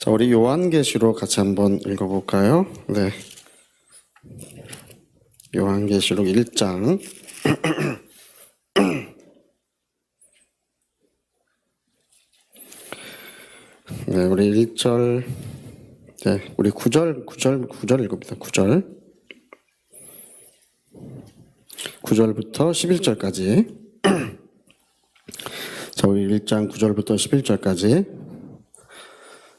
자, 우리 요한계시록 같이 한번 읽어볼까요? 네. 요한계시록 1장. 네, 우리 1절, 네, 우리 9절 읽어봅니다. 9절부터 11절까지. 자, 우리 1장 9절부터 11절까지.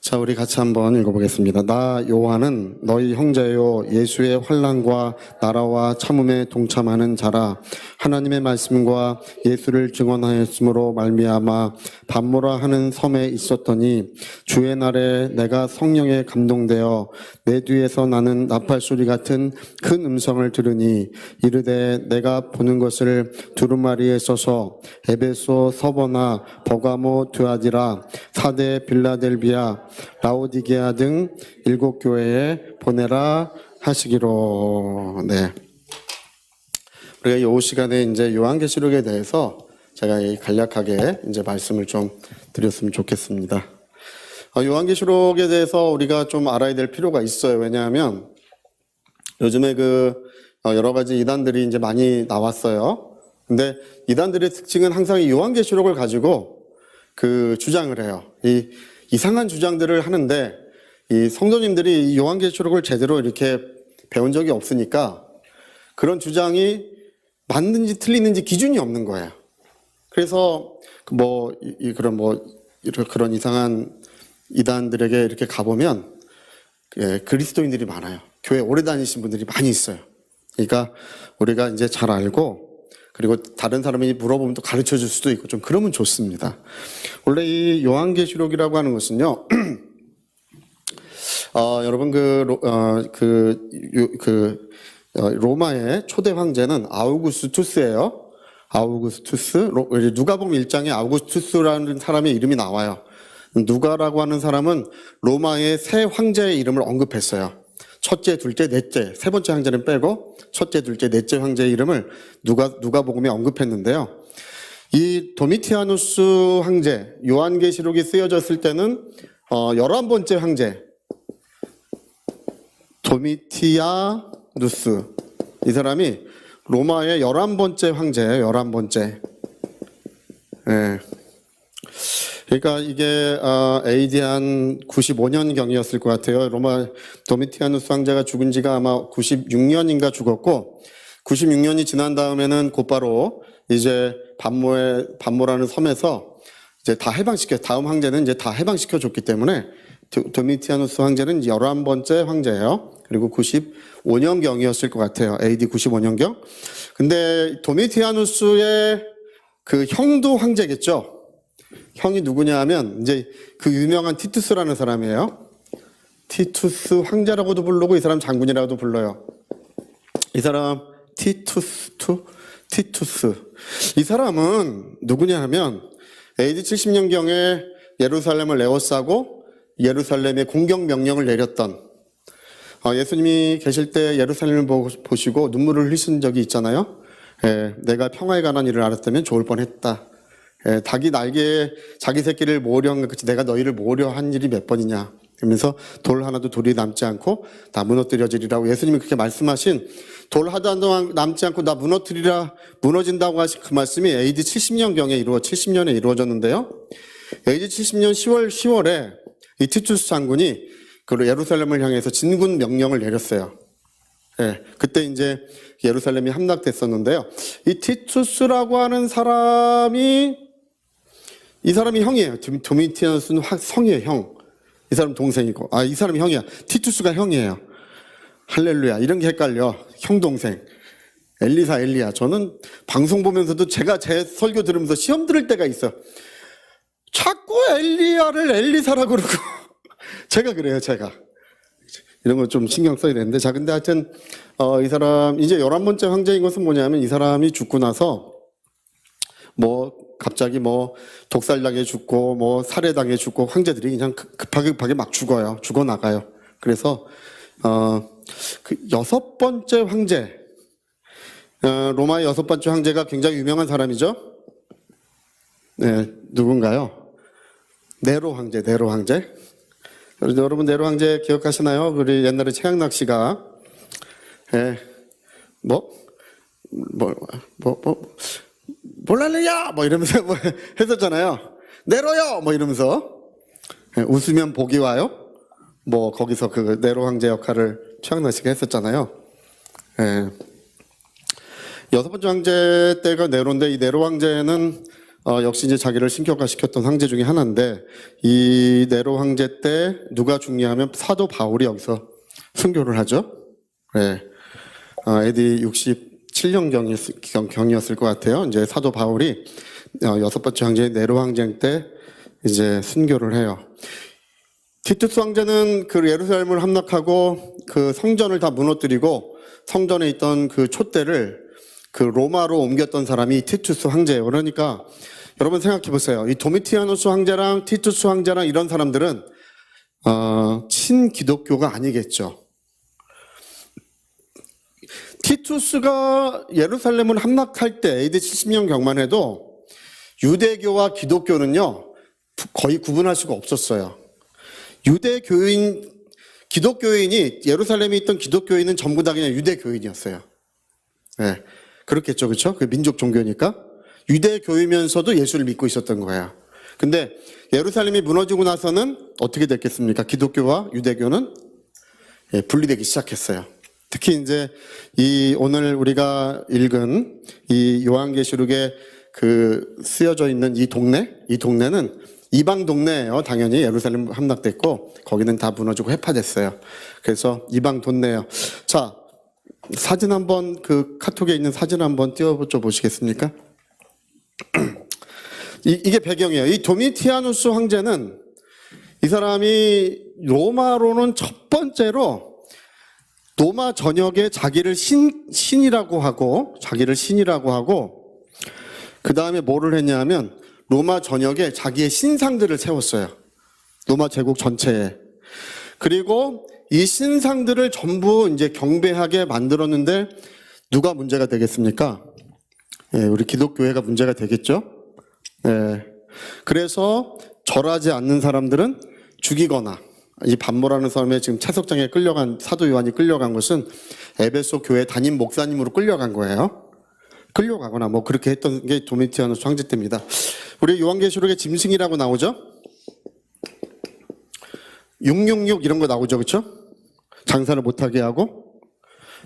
자, 우리 같이 한번 읽어보겠습니다. 나 요한은 너희 형제요 예수의 환난과 나라와 참음에 동참하는 자라. 하나님의 말씀과 예수를 증언하였으므로 말미암아 밤모라 하는 섬에 있었더니 주의 날에 내가 성령에 감동되어 내 뒤에서 나는 나팔 소리 같은 큰 음성을 들으니 이르되 내가 보는 것을 두루마리에 써서 에베소, 서버나, 버가모, 드아디라, 사데, 빌라델비아, 라오디게아 등 7교회에 보내라 하시기로. 네. 우리가 이 시간에 이제 요한계시록에 대해서 제가 간략하게 이제 말씀을 좀 드렸으면 좋겠습니다. 요한계시록에 대해서 우리가 좀 알아야 될 필요가 있어요. 왜냐하면 요즘에 여러 가지 이단들이 이제 많이 나왔어요. 근데 이단들의 특징은 항상 이 요한계시록을 가지고 주장을 해요. 이 이상한 주장들을 하는데 이 성도님들이 이 요한계시록을 제대로 이렇게 배운 적이 없으니까 그런 주장이 맞는지 틀리는지 기준이 없는 거예요. 그래서 그런 이상한 이단들에게 이렇게 가보면 그리스도인들이 많아요. 교회 오래 다니신 분들이 많이 있어요. 그러니까 우리가 이제 잘 알고 그리고 다른 사람이 물어보면 또 가르쳐 줄 수도 있고 좀 그러면 좋습니다. 원래 이 요한계시록이라고 하는 것은요, 여러분 로마의 초대 황제는 아우구스투스예요. 아우구스투스. 누가복음 1장에 아우구스투스라는 사람의 이름이 나와요. 누가라고 하는 사람은 로마의 세 황제의 이름을 언급했어요. 첫째, 둘째, 넷째, 세 번째 황제는 빼고 첫째, 둘째, 넷째 황제의 이름을 누가복음에 언급했는데요. 이 도미티아누스 황제, 요한계시록이 쓰여졌을 때는 11번째 황제 도미티아누스, 이 사람이 로마의 11번째 황제예요. 11번째. 네. 그러니까 이게 AD 한 95년경이었을 것 같아요. 로마 도미티아누스 황제가 죽은 지가 아마 96년인가 죽었고, 96년이 지난 다음에는 곧바로 이제 밤모라는 섬에서 이제 다 다음 황제는 이제 다 해방시켜 줬기 때문에 도미티아누스 황제는 11번째 황제예요. 그리고 95년경이었을 것 같아요. AD 95년경. 근데 도미티아누스의 형도 황제겠죠. 형이 누구냐 하면 이제 유명한 티투스라는 사람이에요. 티투스 황제라고도 부르고 이 사람 장군이라고도 불러요. 이 사람 티투스. 이 사람은 누구냐 하면 AD 70년경에 예루살렘을 에워싸고 예루살렘에 공격 명령을 내렸던, 예수님이 계실 때 예루살렘을 보시고 눈물을 흘리신 적이 있잖아요. 내가 평화에 관한 일을 알았다면 좋을 뻔했다. 닭이 날개에 자기 새끼를 모으려 한 것 같이 내가 너희를 모으려 한 일이 몇 번이냐. 그러면서 돌 하나도 돌이 남지 않고 다 무너뜨려지리라고 예수님이 그렇게 말씀하신, 돌 하나도 남지 않고 다 무너진다고 하신 그 말씀이 AD 70년경에 70년에 이루어졌는데요. AD 70년 10월에 이 티투스 장군이 예루살렘을 향해서 진군 명령을 내렸어요. 그때 이제 예루살렘이 함락됐었는데요. 이 티투스라고 하는 이 사람이 형이에요. 도미티아누스는 성이에요, 형. 이 사람 동생이고, 이 사람이 형이야. 티투스가 형이에요. 할렐루야. 이런 게 헷갈려. 형, 동생. 엘리야. 저는 방송 보면서도 제가 제 설교 들으면서 시험 들을 때가 있어. 자꾸 엘리야를 엘리사라고 그러고. 제가 그래요, 제가. 이런 거 좀 신경 써야 되는데. 자, 근데 하여튼, 이 사람, 이제 11번째 황제인 것은 뭐냐면 이 사람이 죽고 나서 갑자기 독살당해 죽고 살해당해 죽고 황제들이 그냥 급하게 막 죽어요. 죽어나가요. 그래서 6번째 황제, 로마의 6번째 황제가 굉장히 유명한 사람이죠. 네, 누군가요? 네로 황제. 여러분 네로 황제 기억하시나요? 우리 옛날에 최양락 씨가 몰랄래야 뭐 이러면서 뭐 했었잖아요. 네로요 뭐 이러면서 웃으면 복이 와요. 뭐 거기서 그 네로 황제 역할을 최양락 씨가 했었잖아요. 여섯 번째 황제 때가 네로인데 이 네로 황제는 역시 이제 자기를 신격화시켰던 황제 중에 하나인데 이 네로 황제 때 누가 중요하면 사도 바울이 여기서 순교를 하죠. AD 67년경이었을 것 같아요. 이제 사도 바울이 여섯 번째 황제 네로 황제 때 이제 순교를 해요. 티투스 황제는 그 예루살렘을 함락하고 그 성전을 다 무너뜨리고 성전에 있던 그 촛대를 그 로마로 옮겼던 사람이 티투스 황제예요. 그러니까 여러분 생각해 보세요. 이 도미티아누스 황제랑 티투스 황제랑 이런 사람들은 친기독교가 아니겠죠. 티투스가 예루살렘을 함락할 때 AD 70년 경만 해도 유대교와 기독교는요 거의 구분할 수가 없었어요. 기독교인이 예루살렘에 있던 기독교인은 전부 다 그냥 유대교인이었어요. 그렇겠죠, 그렇죠? 그 민족 종교니까 유대교이면서도 예수를 믿고 있었던 거예요. 근데 예루살렘이 무너지고 나서는 어떻게 됐겠습니까? 기독교와 유대교는 분리되기 시작했어요. 특히 이제 오늘 우리가 읽은 이 요한계시록에 그 쓰여져 있는 이 동네는 이방 동네예요. 당연히 예루살렘 함락됐고 거기는 다 무너지고 해파됐어요. 그래서 이방 동네예요. 자, 사진 한번 그 카톡에 있는 사진 한번 띄워줘 보시겠습니까? 이게 배경이에요. 이 도미티아누스 황제는 이 사람이 로마로는 첫 번째로 로마 전역에 자기를 신이라고 하고 그 다음에 뭐를 했냐면 로마 전역에 자기의 신상들을 세웠어요. 로마 제국 전체에. 그리고 이 신상들을 전부 이제 경배하게 만들었는데 누가 문제가 되겠습니까? 우리 기독교회가 문제가 되겠죠? 그래서 절하지 않는 사람들은 죽이거나 이 반모라는 사람의 지금 채석장에 끌려간 사도 요한이 끌려간 것은 에베소 교회 담임 목사님으로 끌려간 거예요. 끌려가거나 뭐 그렇게 했던 게 도미티아누스 황제 때입니다. 우리 요한계시록에 짐승이라고 나오죠? 666 이런 거 나오죠, 그렇죠? 장사를 못하게 하고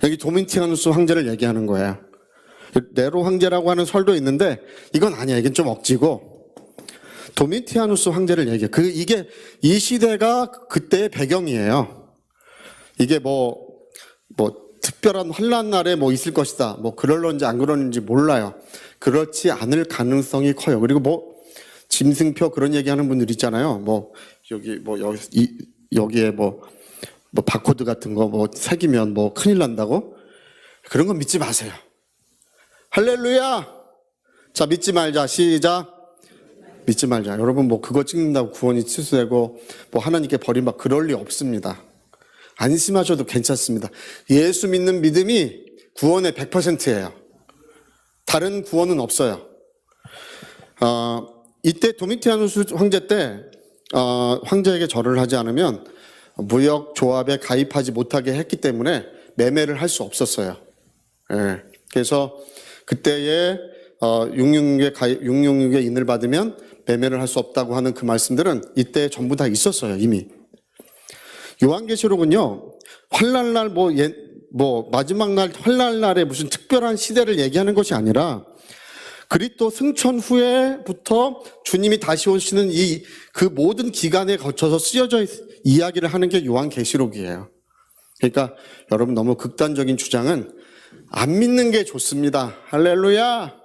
여기 도미티아누스 황제를 얘기하는 거예요. 네로 황제라고 하는 설도 있는데 이건 아니야. 이건 좀 억지고 도미티아누스 황제를 얘기해. 이게 이 시대가 그때의 배경이에요. 이게 뭐 특별한 환란 날에 뭐 있을 것이다. 뭐 그럴런지 안 그러는지 몰라요. 그렇지 않을 가능성이 커요. 그리고 뭐 짐승표 그런 얘기하는 분들 있잖아요. 여기에 뭐 바코드 같은 거 뭐 새기면 뭐 큰일 난다고 그런 건 믿지 마세요. 할렐루야. 자, 믿지 말자. 시작. 믿지 말자. 여러분 뭐 그거 찍는다고 구원이 취소되고 뭐 하나님께 버림받 그럴 리 없습니다. 안심하셔도 괜찮습니다. 예수 믿는 믿음이 구원의 100%예요. 다른 구원은 없어요. 이때 도미티아누스 황제 때 황제에게 절을 하지 않으면 무역 조합에 가입하지 못하게 했기 때문에 매매를 할 수 없었어요. 그래서 그때에 666의 인을 받으면 매매를 할 수 없다고 하는 그 말씀들은 이때 전부 다 있었어요, 이미. 요한계시록은요, 환난날 마지막 날 환난날에 무슨 특별한 시대를 얘기하는 것이 아니라 그리스도 승천 후에부터 주님이 다시 오시는 그 모든 기간에 거쳐서 쓰여져 이야기를 하는 게 요한계시록이에요. 그러니까 여러분 너무 극단적인 주장은 안 믿는 게 좋습니다. 할렐루야.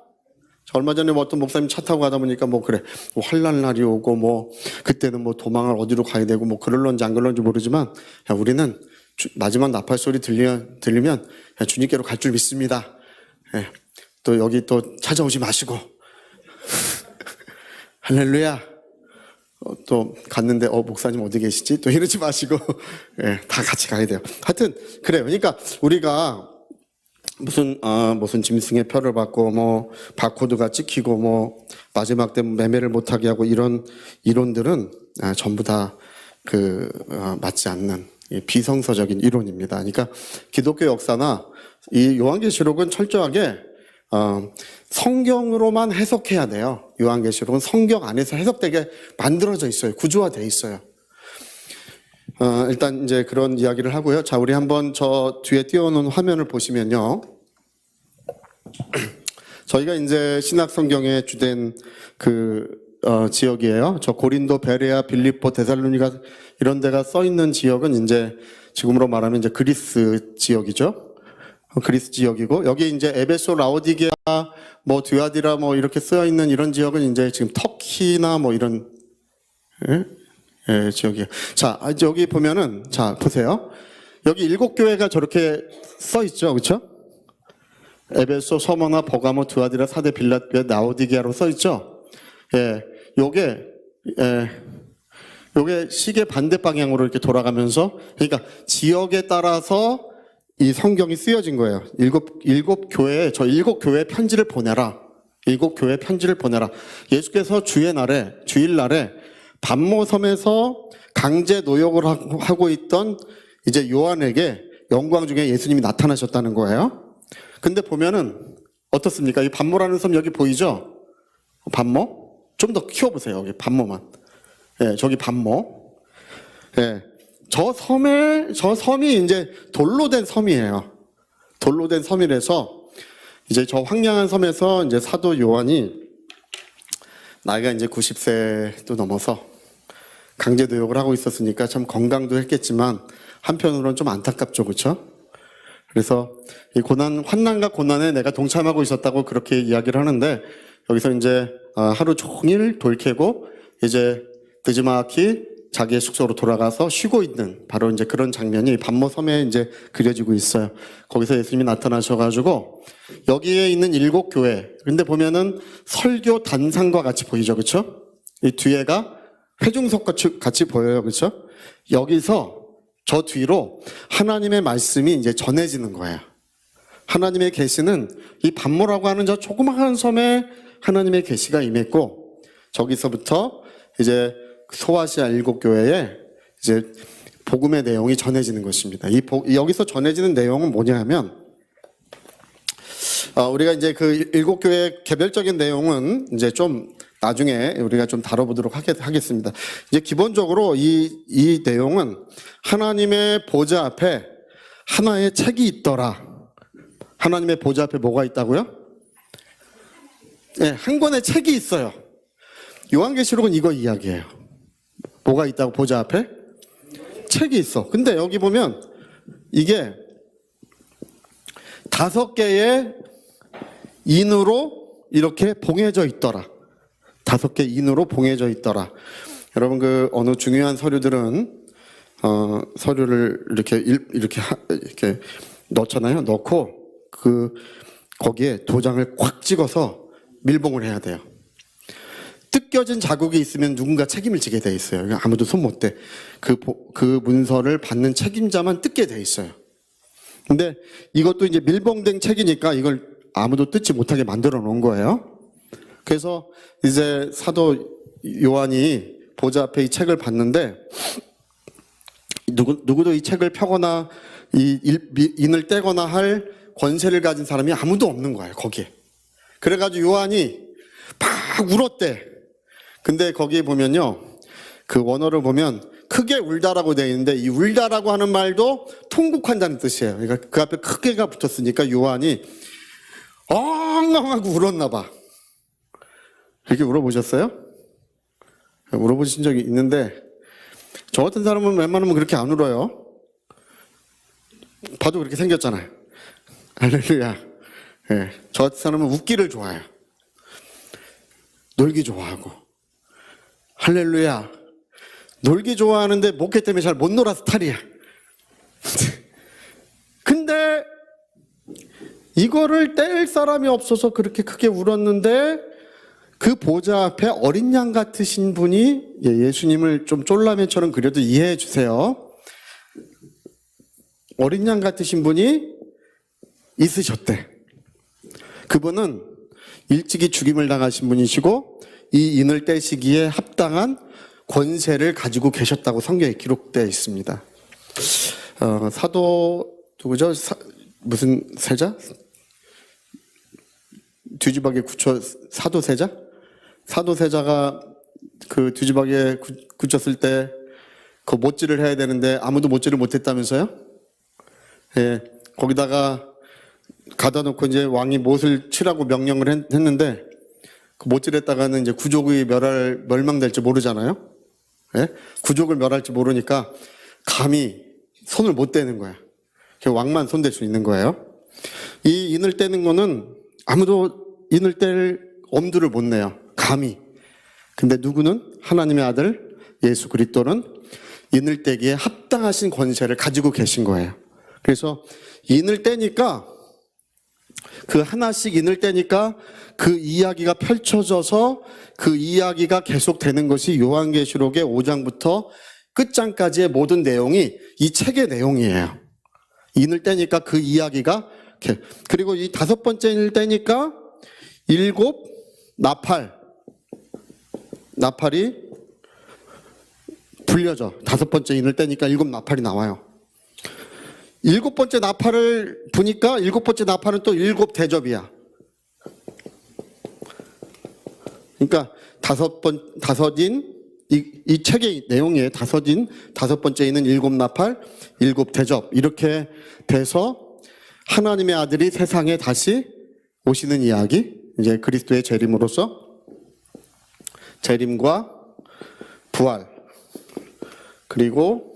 얼마 전에 어떤 목사님 차 타고 가다 보니까 환난 날이 오고 그때는 도망을 어디로 가야 되고 그럴런지 안 그럴런지 모르지만 우리는 마지막 나팔 소리 들리면 주님께로 갈 줄 믿습니다. 또 여기 또 찾아오지 마시고 할렐루야. 또 갔는데 목사님 어디 계시지? 또 이러지 마시고 다 같이 가야 돼요. 하여튼 그래요. 그러니까 우리가 무슨 짐승의 표를 받고 바코드가 찍히고 마지막 때 매매를 못하게 하고 이런 이론들은 전부 다 맞지 않는 비성서적인 이론입니다. 그러니까 기독교 역사나 이 요한계시록은 철저하게 성경으로만 해석해야 돼요. 요한계시록은 성경 안에서 해석되게 만들어져 있어요. 구조화되어 있어요. 일단 이제 그런 이야기를 하고요. 자, 우리 한번 저 뒤에 띄워놓은 화면을 보시면요. 저희가 이제 신약 성경의 주된 지역이에요. 저 고린도, 베레아, 빌립보, 데살로니가 이런 데가 써 있는 지역은 이제 지금으로 말하면 이제 그리스 지역이죠. 그리스 지역이고, 여기 이제 에베소, 라오디게아, 뭐 드아디라 뭐 이렇게 쓰여 있는 이런 지역은 이제 지금 터키나 뭐 이런 지역이에요. 자, 여기 보면은 자 보세요. 여기 7교회가 저렇게 써 있죠, 그렇죠? 에베소, 서머나, 버가모, 드아디라, 사데, 빌라델피아, 라오디게아로 써 있죠. 요게 시계 반대 방향으로 이렇게 돌아가면서, 그러니까 지역에 따라서 이 성경이 쓰여진 거예요. 일곱 교회에, 저 7교회에 편지를 보내라. 7교회에 편지를 보내라. 예수께서 주일날에 반모섬에서 강제 노역을 하고 있던 이제 요한에게 영광 중에 예수님이 나타나셨다는 거예요. 근데 보면은 어떻습니까? 이 반모라는 섬 여기 보이죠? 반모? 좀 더 키워보세요. 여기 반모만. 저기 반모. 저 섬이 이제 돌로 된 섬이에요. 돌로 된 섬이라서 이제 저 황량한 섬에서 이제 사도 요한이 나이가 이제 90세도 넘어서 강제 노역을 하고 있었으니까 참 건강도 했겠지만 한편으로는 좀 안타깝죠, 그렇죠? 그래서 이 환난과 고난에 내가 동참하고 있었다고 그렇게 이야기를 하는데, 여기서 이제 하루 종일 돌캐고 이제 늦지막히 자기의 숙소로 돌아가서 쉬고 있는 바로 이제 그런 장면이 반모섬에 이제 그려지고 있어요. 거기서 예수님이 나타나셔가지고 여기에 있는 7교회. 근데 보면은 설교 단상과 같이 보이죠, 그렇죠? 이 뒤에가 회중석 같이 보여요, 그렇죠? 여기서 저 뒤로 하나님의 말씀이 이제 전해지는 거예요. 하나님의 계시는 이 반모라고 하는 저 조그마한 섬에 하나님의 계시가 임했고, 저기서부터 이제 소아시아 7교회에 이제 복음의 내용이 전해지는 것입니다. 여기서 전해지는 내용은 뭐냐면, 우리가 이제 그 7교회 개별적인 내용은 이제 좀 나중에 우리가 좀 다뤄보도록 하겠습니다. 이제 기본적으로 이 내용은 하나님의 보좌 앞에 하나의 책이 있더라. 하나님의 보좌 앞에 뭐가 있다고요? 한 권의 책이 있어요. 요한계시록은 이거 이야기해요. 뭐가 있다고? 보좌 앞에 책이 있어. 근데 여기 보면 이게 5개의 인으로 이렇게 봉해져 있더라. 5개 인으로 봉해져 있더라. 여러분 어느 중요한 서류들은 서류를 이렇게 넣잖아요. 넣고 거기에 도장을 꽉 찍어서 밀봉을 해야 돼요. 뜯겨진 자국이 있으면 누군가 책임을 지게 돼 있어요. 아무도 손 못 대. 그 문서를 받는 책임자만 뜯게 돼 있어요. 근데 이것도 이제 밀봉된 책이니까 이걸 아무도 뜯지 못하게 만들어 놓은 거예요. 그래서 이제 사도 요한이 보좌 앞에 이 책을 봤는데, 누구도 이 책을 펴거나 인을 떼거나 할 권세를 가진 사람이 아무도 없는 거예요, 거기에. 그래가지고 요한이 막 울었대. 근데 거기에 보면요, 그 원어를 보면 크게 울다라고 되어 있는데, 이 울다라고 하는 말도 통곡한다는 뜻이에요. 그러니까 그 앞에 크게가 붙었으니까 요한이 엉엉하고 울었나 봐. 이렇게 울어보셨어요? 울어보신 적이 있는데, 저 같은 사람은 웬만하면 그렇게 안 울어요. 봐도 그렇게 생겼잖아요. 할렐루야. 저 같은 사람은 웃기를 좋아해요. 놀기 좋아하고. 할렐루야. 놀기 좋아하는데 목회 때문에 잘 못 놀아 스타일이야. 근데 이거를 뗄 사람이 없어서 그렇게 크게 울었는데, 그 보좌 앞에 어린 양 같으신 분이, 예수님을 좀 쫄라매처럼 그려도 이해해 주세요. 어린 양 같으신 분이 있으셨대. 그분은 일찍이 죽임을 당하신 분이시고 이 인을 떼시기에 합당한 권세를 가지고 계셨다고 성경에 기록되어 있습니다. 사도 누구죠? 무슨 세자? 뒤집하게 굳혀 사도세자? 사도세자가 그 뒤집하게 굳혔을 때 그 못질을 해야 되는데 아무도 못질을 못했다면서요? 예, 거기다가 가다 놓고 이제 왕이 못을 치라고 명령을 했는데 그 못질했다가는 이제 구족이 멸망될지 모르잖아요. 예? 구족을 멸할지 모르니까 감히 손을 못 대는 거야. 왕만 손댈 수 있는 거예요. 이 인을 떼는 거는 아무도 인을 뗄 엄두를 못 내요. 감히. 근데 누구는 하나님의 아들 예수 그리스도는 인을 떼기에 합당하신 권세를 가지고 계신 거예요. 그래서 인을 떼니까 그 하나씩 인을 떼니까 그 이야기가 펼쳐져서 그 이야기가 계속되는 것이 요한계시록의 5장부터 끝장까지의 모든 내용이 이 책의 내용이에요. 인을 떼니까 그 이야기가 그리고 이 다섯 번째 인을 떼니까 일곱 나팔이 불려져. 다섯 번째 인을 떼니까 일곱 나팔이 나와요. 일곱 번째 나팔을 부니까 일곱 번째 나팔은 또 일곱 대접이야. 그러니까 다섯 인, 이 책의 내용이에요. 다섯 번째 인은 일곱 나팔, 일곱 대접. 이렇게 돼서 하나님의 아들이 세상에 다시 오시는 이야기. 이제 그리스도의 재림으로서 재림과 부활. 그리고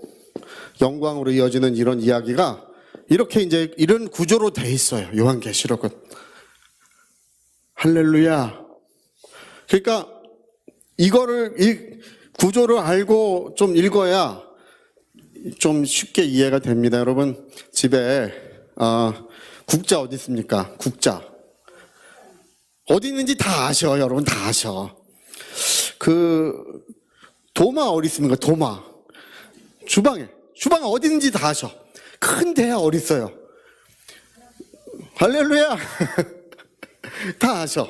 영광으로 이어지는 이런 이야기가 이렇게 이제 이런 구조로 돼 있어요. 요한계시록은. 할렐루야. 그러니까 이거를 이 구조를 알고 좀 읽어야 좀 쉽게 이해가 됩니다. 여러분 집에 국자 어디 있습니까? 국자 어디 있는지 다 아셔. 여러분 다 아셔. 그 도마 어디 있습니까? 도마 주방에 어디 있는지 다 아셔. 큰 대야 어디 있어요? 할렐루야. 다 아셔.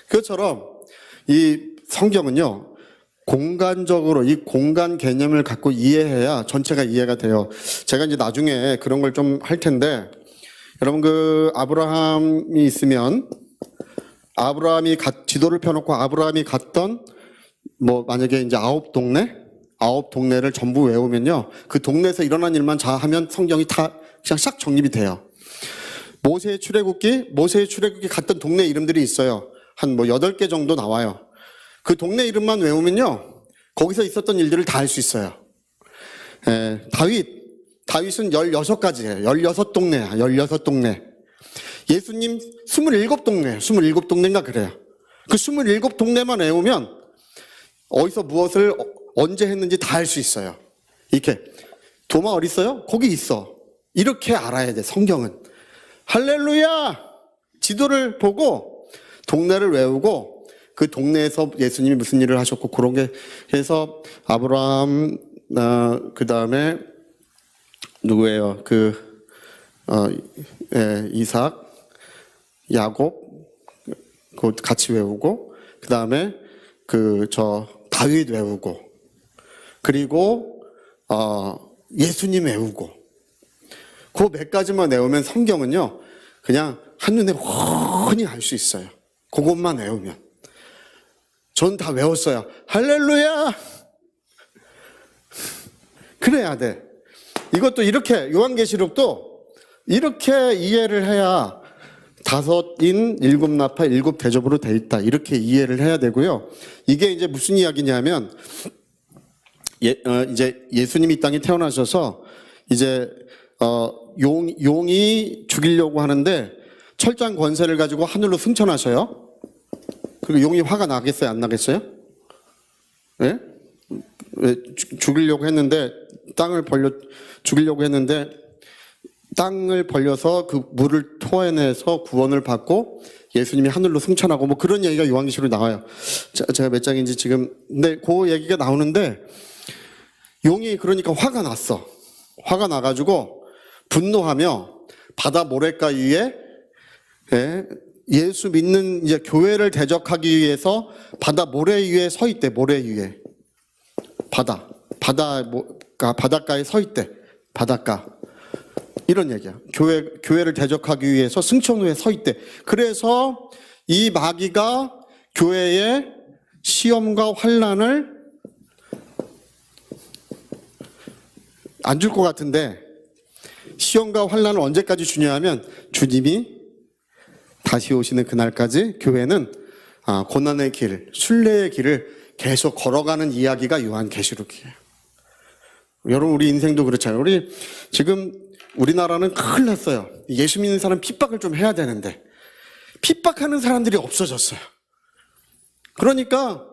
그것처럼 이 성경은요 공간적으로 이 공간 개념을 갖고 이해해야 전체가 이해가 돼요. 제가 이제 나중에 그런 걸 좀 할 텐데 여러분 그 아브라함이 있으면 아브라함이 지도를 펴놓고 아브라함이 갔던 뭐 만약에 이제 아홉 동네를 전부 외우면요 그 동네에서 일어난 일만 다 하면 성경이 다 그냥 싹 정립이 돼요. 모세의 출애굽기 갔던 동네 이름들이 있어요. 한 뭐 8개 정도 나와요. 그 동네 이름만 외우면요 거기서 있었던 일들을 다 알 수 있어요. 다윗은 16가지예요. 16동네야. 16동네. 예수님 27동네인가 그래요. 그 27동네만 외우면 어디서 무엇을 언제 했는지 다 알 수 있어요. 이렇게 도마 어디 있어요? 거기 있어. 이렇게 알아야 돼. 성경은. 할렐루야. 지도를 보고 동네를 외우고 그 동네에서 예수님이 무슨 일을 하셨고 그런 게 해서 아브라함 그 다음에 누구예요? 이삭, 야곱 그 같이 외우고 그 다음에 다윗 외우고 그리고 예수님 외우고 그 몇 가지만 외우면 성경은요 그냥 한눈에 훤히 알 수 있어요. 그것만 외우면. 전 다 외웠어요. 할렐루야. 그래야 돼. 이것도 이렇게 요한계시록도 이렇게 이해를 해야 다섯 인, 일곱 나팔, 일곱 대접으로 돼 있다. 이렇게 이해를 해야 되고요. 이게 이제 무슨 이야기냐면 이제 예수님이 이 땅에 태어나셔서 이제 용이 죽이려고 하는데 철저한 권세를 가지고 하늘로 승천하셔요. 그리고 용이 화가 나겠어요? 안 나겠어요? 예? 죽이려고 했는데 죽이려고 했는데 땅을 벌려서 그 물을 토해내서 구원을 받고 예수님이 하늘로 승천하고 뭐 그런 얘기가 요한계시록에 나와요. 제가 몇 장인지 지금 근데 그 얘기가 나오는데 용이 그러니까 화가 났어. 화가 나가지고 분노하며 바다 모래가 위에 예수 믿는 이제 교회를 대적하기 위해서 바다 모래 위에 서 있대. 모래 위에. 바닷가에 서 있대. 바닷가. 이런 얘기야. 교회를 대적하기 위해서 승천후에 서 있대. 그래서 이 마귀가 교회에 시험과 환난을 안 줄 것 같은데, 시험과 환난을 언제까지 주냐 하면 주님이 다시 오시는 그날까지 교회는 고난의 길, 순례의 길을 계속 걸어가는 이야기가 요한계시록이에요. 여러분, 우리 인생도 그렇잖아요. 지금 우리나라는 큰일 났어요. 예수 믿는 사람 핍박을 좀 해야 되는데 핍박하는 사람들이 없어졌어요. 그러니까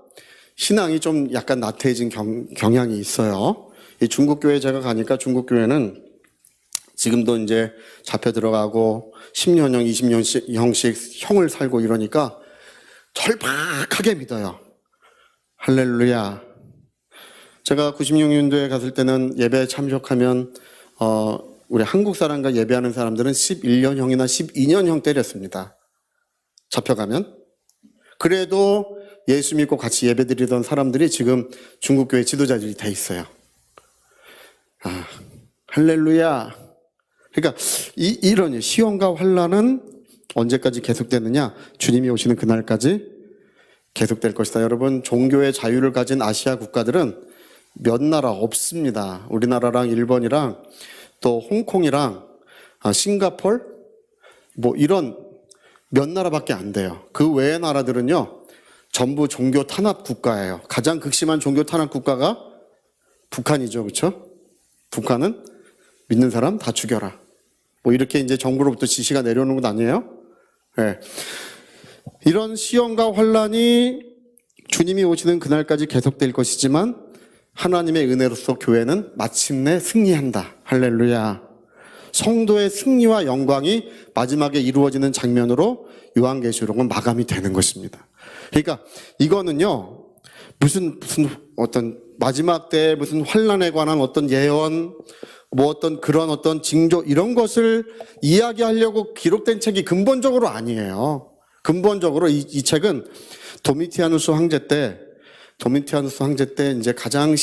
신앙이 좀 약간 나태해진 경향이 있어요. 이 중국 교회 제가 가니까 중국 교회는 지금도 이제 잡혀 들어가고 10년형, 20년형씩 형을 살고 이러니까 절박하게 믿어요. 할렐루야. 제가 96년도에 갔을 때는 예배에 참석하면 우리 한국 사람과 예배하는 사람들은 11년형이나 12년형 때렸습니다. 잡혀가면. 그래도 예수 믿고 같이 예배드리던 사람들이 지금 중국 교회 지도자들이 돼 있어요. 할렐루야. 그러니까 이런 시험과 환난은 언제까지 계속되느냐? 주님이 오시는 그날까지 계속될 것이다. 여러분, 종교의 자유를 가진 아시아 국가들은 몇 나라 없습니다. 우리나라랑 일본이랑 또 홍콩이랑 싱가폴 뭐 이런 몇 나라밖에 안 돼요. 그 외의 나라들은요 전부 종교 탄압 국가예요. 가장 극심한 종교 탄압 국가가 북한이죠. 그렇죠? 북한은 믿는 사람 다 죽여라. 뭐 이렇게 이제 정부로부터 지시가 내려오는 건 아니에요. 네. 이런 시험과 환난이 주님이 오시는 그날까지 계속될 것이지만 하나님의 은혜로서 교회는 마침내 승리한다. 할렐루야. 성도의 승리와 영광이 마지막에 이루어지는 장면으로 요한계시록은 마감이 되는 것입니다. 그러니까 이거는요 무슨 어떤 마지막 때 무슨 환난에 관한 어떤 예언, 뭐 그런 징조 이런 것을 이야기하려고 기록된 책이 근본적으로 아니에요. 근본적으로 이 책은 도미티아누스 황제 때 이제 가장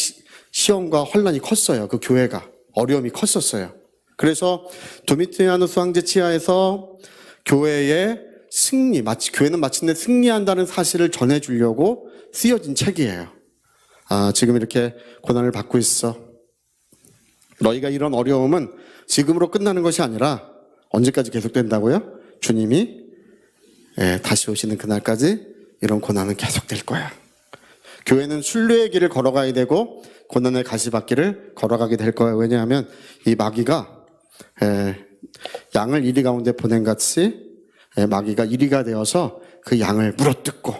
시험과 환난이 컸어요. 그 교회가 어려움이 컸었어요. 그래서 도미티아누스 황제 치하에서 교회의 승리, 교회는 마침내 승리한다는 사실을 전해주려고 쓰여진 책이에요. 지금 이렇게 고난을 받고 있어. 너희가 이런 어려움은 지금으로 끝나는 것이 아니라 언제까지 계속된다고요? 주님이 다시 오시는 그날까지 이런 고난은 계속될 거야. 교회는 순례의 길을 걸어가야 되고 고난의 가시밭길을 걸어가게 될 거예요. 왜냐하면 이 마귀가 양을 이리 가운데 보낸 같이 마귀가 이리가 되어서 그 양을 물어뜯고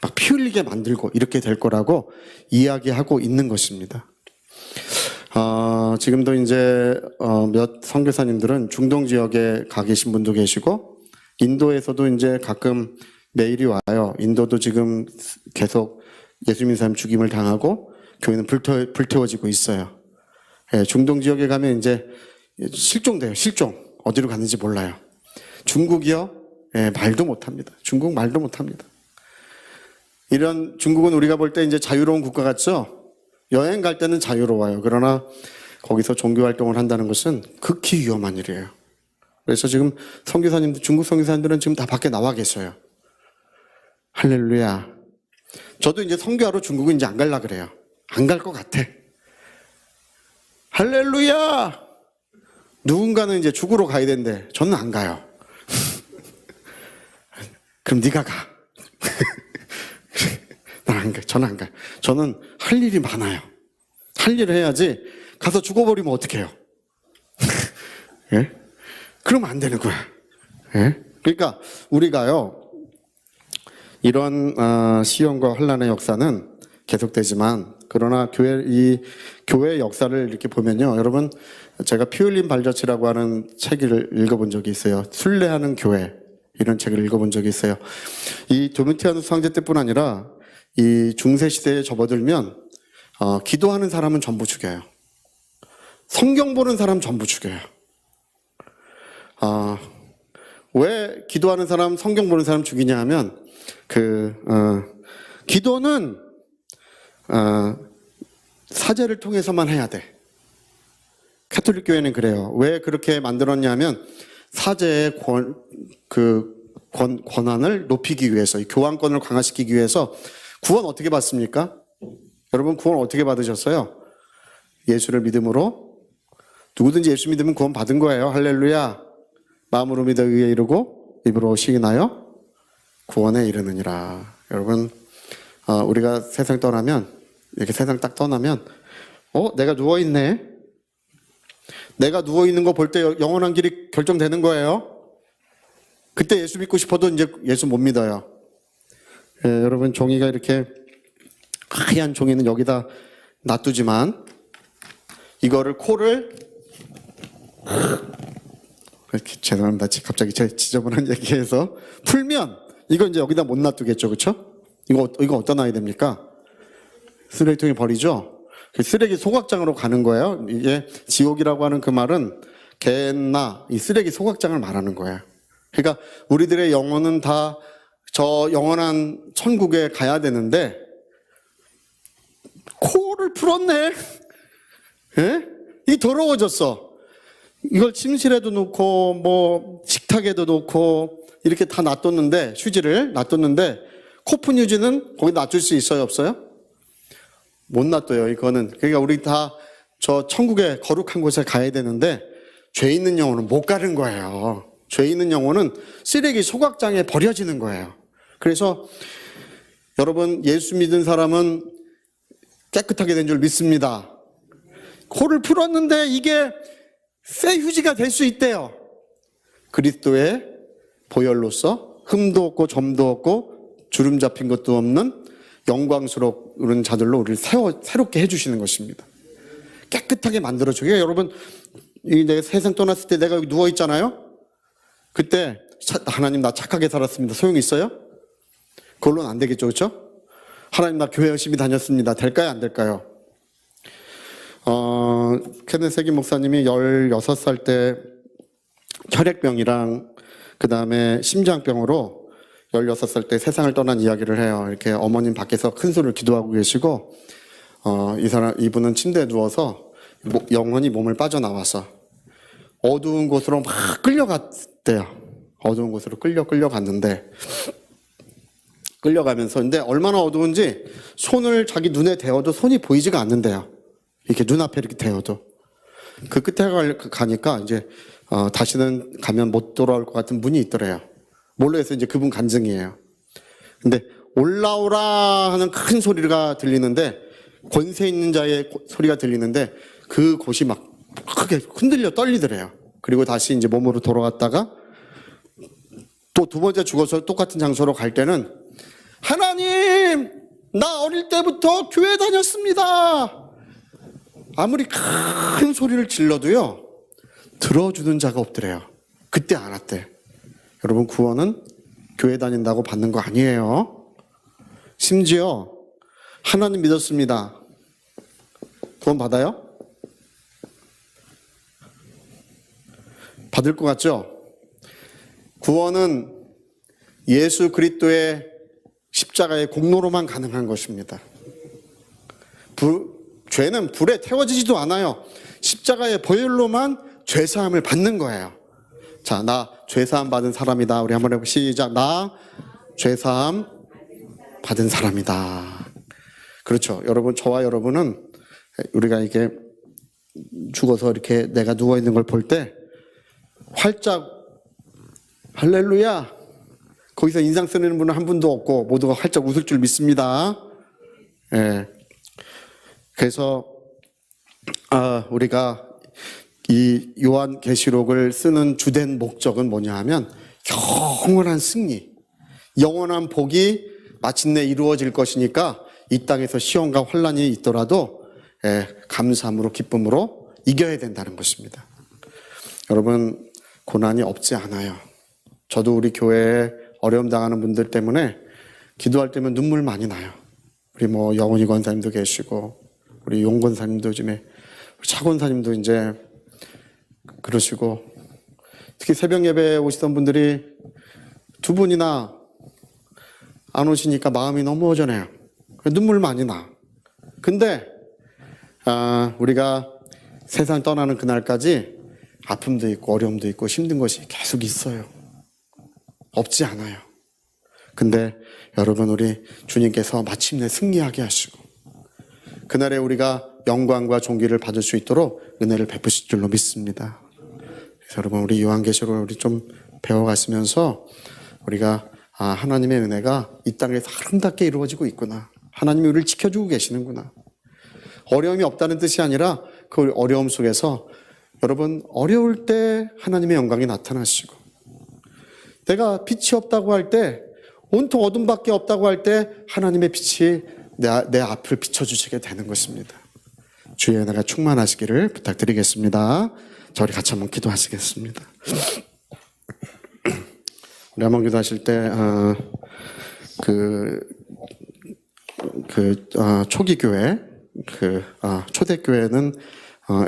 막 피 흘리게 만들고 이렇게 될 거라고 이야기하고 있는 것입니다. 지금도 이제 몇 선교사님들은 중동 지역에 가 계신 분도 계시고 인도에서도 이제 가끔 메일이 와요. 인도도 지금 계속 예수 믿는 사람 죽임을 당하고 교회는 불태워지고 있어요. 중동 지역에 가면 이제 실종돼요. 실종. 어디로 갔는지 몰라요. 중국이요? 말도 못합니다. 중국 말도 못합니다. 이런 중국은 우리가 볼 때 이제 자유로운 국가 같죠? 여행 갈 때는 자유로워요. 그러나 거기서 종교 활동을 한다는 것은 극히 위험한 일이에요. 그래서 지금 선교사님들, 중국 선교사님들은 지금 다 밖에 나와 계셔요. 할렐루야. 저도 이제 선교하러 중국은 이제 안 갈라 그래요. 안 갈 것 같아. 할렐루야. 누군가는 이제 죽으러 가야 되는데 저는 안 가요. 그럼 네가 가. 난 안 가. 저는 안 가요. 저는 할 일이 많아요. 할 일을 해야지. 가서 죽어버리면 어떡해요? 예? 그러면 안 되는 거야. 예? 그러니까 우리가요 이런 시험과 환난의 역사는 계속되지만 그러나 교회 역사를 이렇게 보면요, 여러분 제가 피 흘린 발자취라고 하는 책을 읽어본 적이 있어요. 순례하는 교회 이런 책을 읽어본 적이 있어요. 이 도미티아누스 황제 때뿐 아니라 이 중세 시대에 접어들면 기도하는 사람은 전부 죽여요. 성경 보는 사람 전부 죽여요. 왜 기도하는 사람, 성경 보는 사람 죽이냐 하면 기도는 사제를 통해서만 해야 돼. 가톨릭 교회는 그래요. 왜 그렇게 만들었냐면 사제의 권한을 높이기 위해서, 교황권을 강화시키기 위해서. 구원 어떻게 받습니까? 여러분 구원 어떻게 받으셨어요? 예수를 믿음으로. 누구든지 예수 믿으면 구원 받은 거예요. 할렐루야. 마음으로 믿어 의에 이르고 입으로 시인하여 구원에 이르느니라. 여러분 우리가 세상 떠나면, 이렇게 세상 딱 떠나면 내가 누워있네. 내가 누워있는 거 볼 때 영원한 길이 결정되는 거예요. 그때 예수 믿고 싶어도 이제 예수 못 믿어요. 여러분 종이가 이렇게 하얀 종이는 여기다 놔두지만 이거를 코를 이렇게, 죄송합니다. 갑자기 제 지저분한 얘기해서 풀면 이거 이제 여기다 못 놔두겠죠, 그렇죠? 이거 어디다 놔야 됩니까? 쓰레기통에 버리죠. 쓰레기 소각장으로 가는 거예요. 이게 지옥이라고 하는 그 말은 개나 이 쓰레기 소각장을 말하는 거예요. 그러니까 우리들의 영혼은 다 저 영원한 천국에 가야 되는데 코를 풀었네. 예? 이 더러워졌어. 이걸 침실에도 놓고 뭐 식탁에도 놓고 이렇게 다 놔뒀는데, 휴지를 놔뒀는데 코푼 휴지는 거기 놔둘 수 있어요, 없어요? 못 놔둬요. 이거는 그러니까 우리 다 저 천국의 거룩한 곳에 가야 되는데 죄 있는 영혼은 못 가는 거예요. 죄 있는 영혼은 쓰레기 소각장에 버려지는 거예요. 그래서 여러분 예수 믿은 사람은 깨끗하게 된 줄 믿습니다. 코를 풀었는데 이게 새 휴지가 될 수 있대요. 그리스도의 보혈로서 흠도 없고 점도 없고 주름 잡힌 것도 없는 영광스러운 자들로 우리를 새롭게 해주시는 것입니다. 깨끗하게 만들어주게. 여러분 내가 세상 떠났을 때 내가 여기 누워있잖아요. 그때 하나님 나 착하게 살았습니다. 소용이 있어요? 그걸로는 안 되겠죠, 그렇죠? 하나님 나 교회 열심히 다녔습니다. 될까요, 안 될까요? 케네 세기 목사님이 16살 때 혈액병이랑 그 다음에 심장병으로 16살 때 세상을 떠난 이야기를 해요. 이렇게 어머님 밖에서 큰 소리를 기도하고 계시고 이분은 침대에 누워서 영혼이 몸을 빠져나와서 어두운 곳으로 막 끌려갔대요. 어두운 곳으로 끌려갔는데, 끌려가면서, 근데 얼마나 어두운지 손을 자기 눈에 대어도 손이 보이지가 않는데요. 이렇게 눈앞에 이렇게 대어도. 그 끝에 가니까 이제 다시는 가면 못 돌아올 것 같은 문이 있더래요. 뭘로 해서 이제 그분 간증이에요. 근데 올라오라 하는 큰 소리가 들리는데, 권세 있는 자의 소리가 들리는데 그 곳이 막 크게 흔들려 떨리더래요. 그리고 다시 이제 몸으로 돌아갔다가 또 두 번째 죽어서 똑같은 장소로 갈 때는 하나님, 나 어릴 때부터 교회 다녔습니다. 아무리 큰 소리를 질러도요 들어주는 자가 없더래요. 그때 알았대. 여러분 구원은 교회 다닌다고 받는 거 아니에요. 심지어 하나님 믿었습니다. 구원 받아요? 받을 것 같죠? 구원은 예수 그리스도의 십자가의 공로로만 가능한 것입니다. 죄는 불에 태워지지도 않아요. 십자가의 보혈로만 죄사함을 받는 거예요. 자, 나 죄사함 받은 사람이다. 우리 한번 해보고 시작. 나 죄사함 받은 사람이다. 그렇죠. 여러분, 저와 여러분은 우리가 이게 죽어서 이렇게 내가 누워있는 걸 볼 때 활짝 할렐루야, 거기서 인상 쓰는 분은 한 분도 없고 모두가 활짝 웃을 줄 믿습니다. 예. 그래서 우리가 이 요한계시록을 쓰는 주된 목적은 뭐냐 하면 영원한 승리, 영원한 복이 마침내 이루어질 것이니까 이 땅에서 시험과 환난이 있더라도 감사함으로 기쁨으로 이겨야 된다는 것입니다. 여러분, 고난이 없지 않아요. 저도 우리 교회에 어려움 당하는 분들 때문에 기도할 때면 눈물 많이 나요. 우리 뭐 영원히 권사님도 계시고 우리 용 권사님도 요즘에 차 권사님도 이제 그러시고, 특히 새벽 예배에 오시던 분들이 두 분이나 안 오시니까 마음이 너무 허전해요. 눈물 많이 나. 근데 우리가 세상 떠나는 그날까지 아픔도 있고 어려움도 있고 힘든 것이 계속 있어요. 없지 않아요. 근데 여러분, 우리 주님께서 마침내 승리하게 하시고 그날에 우리가 영광과 존귀를 받을 수 있도록 은혜를 베푸실 줄로 믿습니다. 그래서 여러분, 우리 요한계시록을 우리 좀 배워가시면서 우리가 하나님의 은혜가 이 땅에서 아름답게 이루어지고 있구나. 하나님이 우리를 지켜주고 계시는구나. 어려움이 없다는 뜻이 아니라 그 어려움 속에서 여러분, 어려울 때 하나님의 영광이 나타나시고, 내가 빛이 없다고 할 때, 온통 어둠밖에 없다고 할 때 하나님의 빛이 내 앞을 비춰주시게 되는 것입니다. 주의 은혜가 충만하시기를 부탁드리겠습니다. 저희 같이 한번 기도하시겠습니다. 우리 한번 기도하실 때 초기 교회, 초대교회는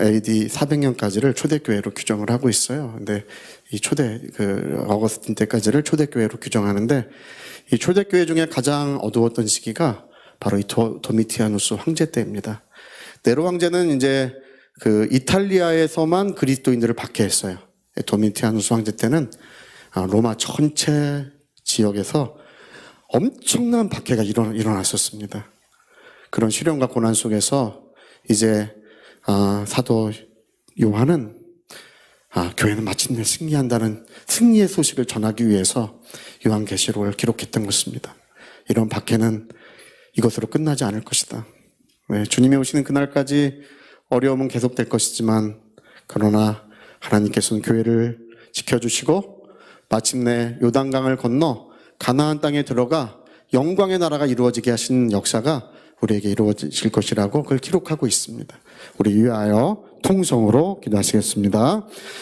AD 400년까지를 초대교회로 규정을 하고 있어요. 근데 이 어거스틴 때까지를 초대교회로 규정하는데, 이 초대교회 중에 가장 어두웠던 시기가 바로 이 도미티아누스 황제 때입니다. 네로 황제는 이제 이탈리아에서만 그리스도인들을 박해했어요. 도미티아누스 황제 때는 로마 전체 지역에서 엄청난 박해가 일어났었습니다. 그런 시련과 고난 속에서 이제 사도 요한은 교회는 마침내 승리한다는 승리의 소식을 전하기 위해서 요한계시록을 기록했던 것입니다. 이런 박해는 이것으로 끝나지 않을 것이다. 주님이 오시는 그날까지 어려움은 계속될 것이지만, 그러나 하나님께서는 교회를 지켜주시고 마침내 요단강을 건너 가나안 땅에 들어가 영광의 나라가 이루어지게 하신 역사가 우리에게 이루어질 것이라고 그걸 기록하고 있습니다. 우리 위하여 통성으로 기도하시겠습니다.